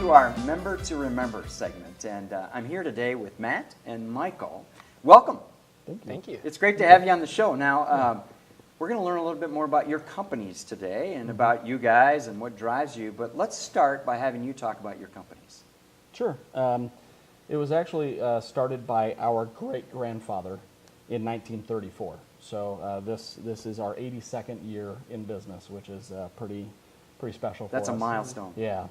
to our Member to Remember segment, and I'm here today with Matt and Michael. Welcome. Thank you. It's great to have you on the show. Now, we're going to learn a little bit more about your companies today and about you guys and what drives you, but let's start by having you talk about your companies. Sure. It was actually started by our great-grandfather in 1934. So this is our 82nd year in business, which is pretty special for us. That's a milestone. Yeah.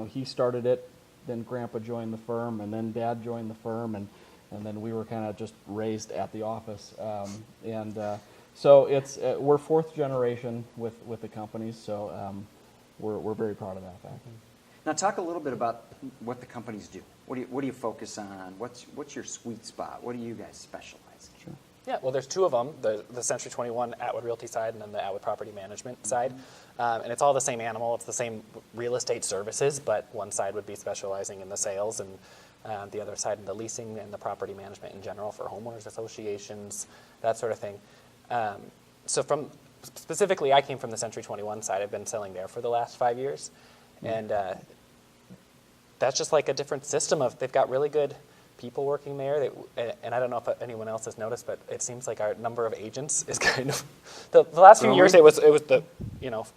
He started it, then Grandpa joined the firm, and then Dad joined the firm, and then we were kind of just raised at the office. So it's we're fourth generation with the companies, so we're very proud of that fact. Now, talk a little bit about what the companies do. What do you focus on? What's your sweet spot? What do you guys specialize in? Sure. Yeah, well, there's two of them, the Century 21 Atwood Realty side and then the Atwood Property Management side. And it's all the same animal. It's the same real estate services, but one side would be specializing in the sales and the other side in the leasing and the property management in general for homeowners associations, that sort of thing. So specifically, I came from the Century 21 side. I've been selling there for the last 5 years. And that's just like a different system they've got really good people working there, and I don't know if anyone else has noticed, but it seems like our number of agents is kind of the last few years it was the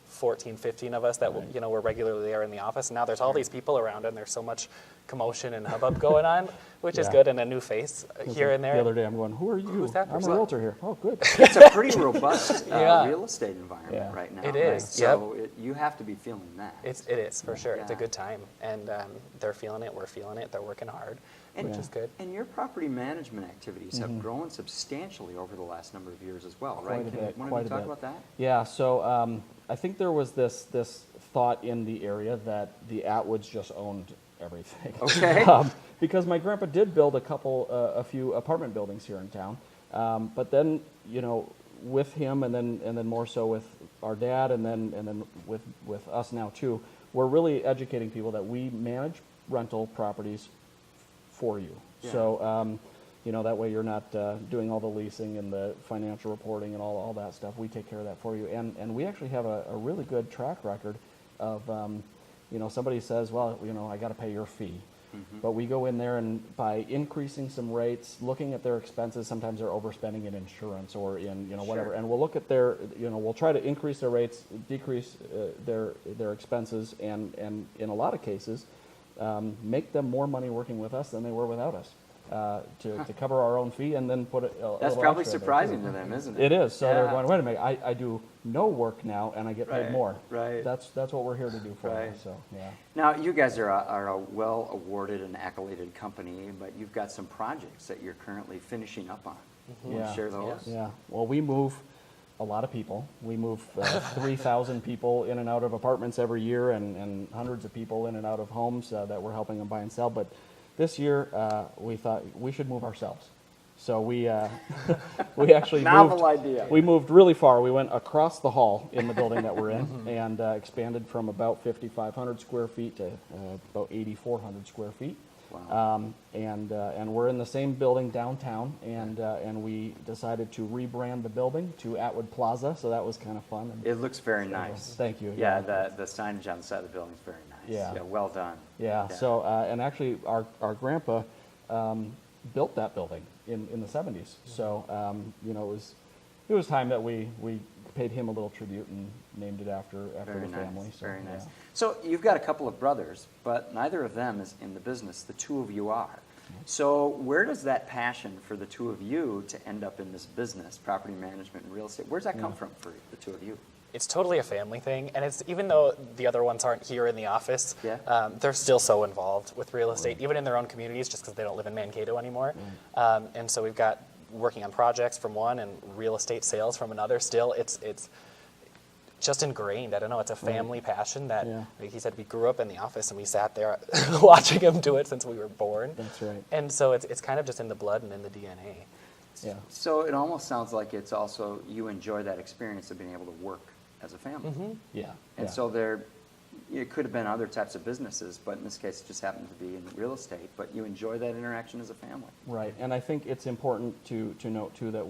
14, 15 of us that were regularly there in the office, and now there's all these people around, and there's so much commotion and hubbub going on, which is good, and a new face here and there. The other day I'm going, who are you? Who's that I'm a person? realtor here. Oh, good. It's a pretty robust real estate environment right now. It is. So you have to be feeling that. It is, for sure. Yeah. It's a good time, and they're feeling it, we're feeling it, they're working hard, which is good. And your property management activities have grown substantially over the last number of years as well, right? Want to talk about that? Yeah, so I think there was this thought in the area that the Atwoods just owned everything. Okay. Because my grandpa did build a few apartment buildings here in town, but then with him and then more so with our dad and then with us now too, we're really educating people that we manage rental properties for you. Yeah. So that way you're not doing all the leasing and the financial reporting and all that stuff. We take care of that for you, and we actually have a really good track record of somebody says, well, I got to pay your fee. But we go in there and by increasing some rates, looking at their expenses, sometimes they're overspending in insurance or in whatever, and we'll look at their we'll try to increase their rates, decrease their expenses, and in a lot of cases make them more money working with us than they were without us. To cover our own fee and then put it. That's probably surprising to them, isn't it? It is. So they're going, wait a minute, I do no work now and I get paid more. Right. That's what we're here to do for you. So yeah. Now you guys are a well awarded and accoladed company, but you've got some projects that you're currently finishing up on. Want to share those? Yeah. Well, we move a lot of people. We move 3,000 people in and out of apartments every year, and hundreds of people in and out of homes that we're helping them buy and sell. But this year, we thought we should move ourselves. So we actually We moved really far. We went across the hall in the building that we're in and expanded from about 5,500 square feet to about 8,400 square feet. Wow. And we're in the same building downtown, and we decided to rebrand the building to Atwood Plaza. So that was kind of fun. It looks very nice. Thank you. Yeah, the signage on the side of the building is very nice. Yeah, well done. Yeah. So and actually, our grandpa built that building in the 70s. So it was time that we paid him a little tribute and named it after the family. So, very nice. So you've got a couple of brothers, but neither of them is in the business. The two of you are. So where does that passion for the two of you to end up in this business, property management and real estate, where's that come from for the two of you? It's totally a family thing, and it's even though the other ones aren't here in the office, they're still so involved with real estate, even in their own communities, just because they don't live in Mankato anymore. And so we've got working on projects from one and real estate sales from another. Still, it's just ingrained. I don't know. It's a family passion that, like he said, we grew up in the office and we sat there watching him do it since we were born. That's right. And so it's kind of just in the blood and in the DNA. Yeah. So it almost sounds like it's also you enjoy that experience of being able to work as a family. Yeah. And so it could have been other types of businesses, but in this case it just happened to be in real estate. But you enjoy that interaction as a family. Right. And I think it's important to note, too, that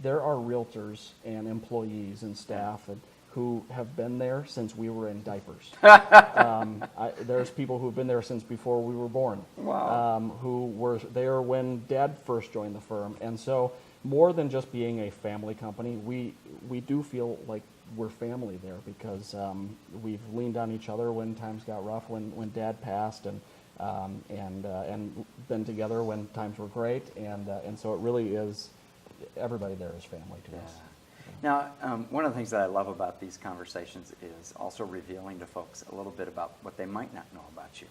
there are realtors and employees and staff who have been there since we were in diapers. There's people who've been there since before we were born. Wow. Who were there when Dad first joined the firm. And so more than just being a family company, we do feel like we're family there because we've leaned on each other when times got rough, when Dad passed, and been together when times were great. And so it really is, everybody there is family to us. Now, one of the things that I love about these conversations is also revealing to folks a little bit about what they might not know about you.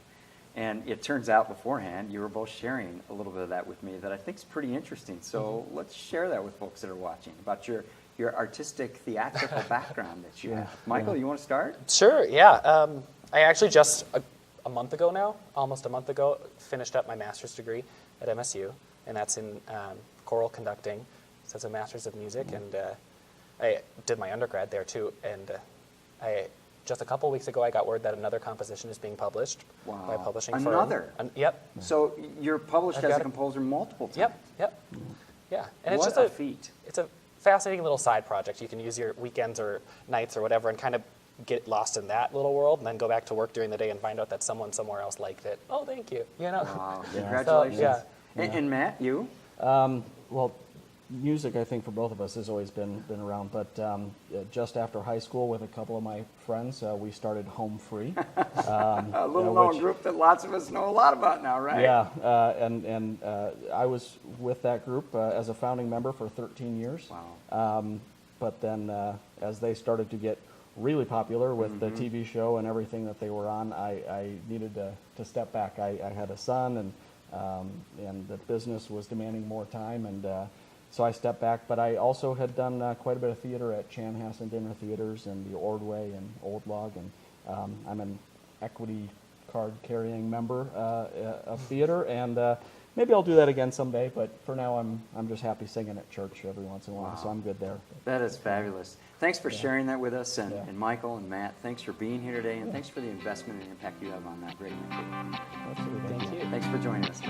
And it turns out beforehand, you were both sharing a little bit of that with me that I think is pretty interesting. So let's share that with folks that are watching about your artistic, theatrical background that you have. Michael, you want to start? Sure, yeah. I actually just a month ago now, almost a month ago, finished up my master's degree at MSU, and that's in choral conducting. So it's a master's of music, and I did my undergrad there too. And just a couple weeks ago, I got word that another composition is being published by a publishing firm. Another? Yep. So you're published I've as got a composer multiple times? Yep. Yeah. And What it's just a feat. It's a fascinating little side project. You can use your weekends or nights or whatever and kind of get lost in that little world and then go back to work during the day and find out that someone somewhere else liked it. Oh, thank you. You know? Wow, Yeah. congratulations. So, And Matt, you? Well, music, I think, for both of us has always been around. But just after high school, with a couple of my friends, we started Home Free. A little-known group that lots of us know a lot about now, right? Yeah, and I was with that group as a founding member for 13 years. Wow. But then as they started to get really popular with the TV show and everything that they were on, I needed to step back. I had a son, and the business was demanding more time, and so I stepped back. But I also had done quite a bit of theater at Chanhassen Dinner Theaters and the Ordway and Old Log, and I'm an equity card-carrying member of theater, and maybe I'll do that again someday. But for now, I'm just happy singing at church every once in a while, so I'm good there. That is fabulous. Thanks for sharing that with us, and Michael and Matt, thanks for being here today, and thanks for the investment and impact you have on that great country. Absolutely. Thank you. Thanks for joining us.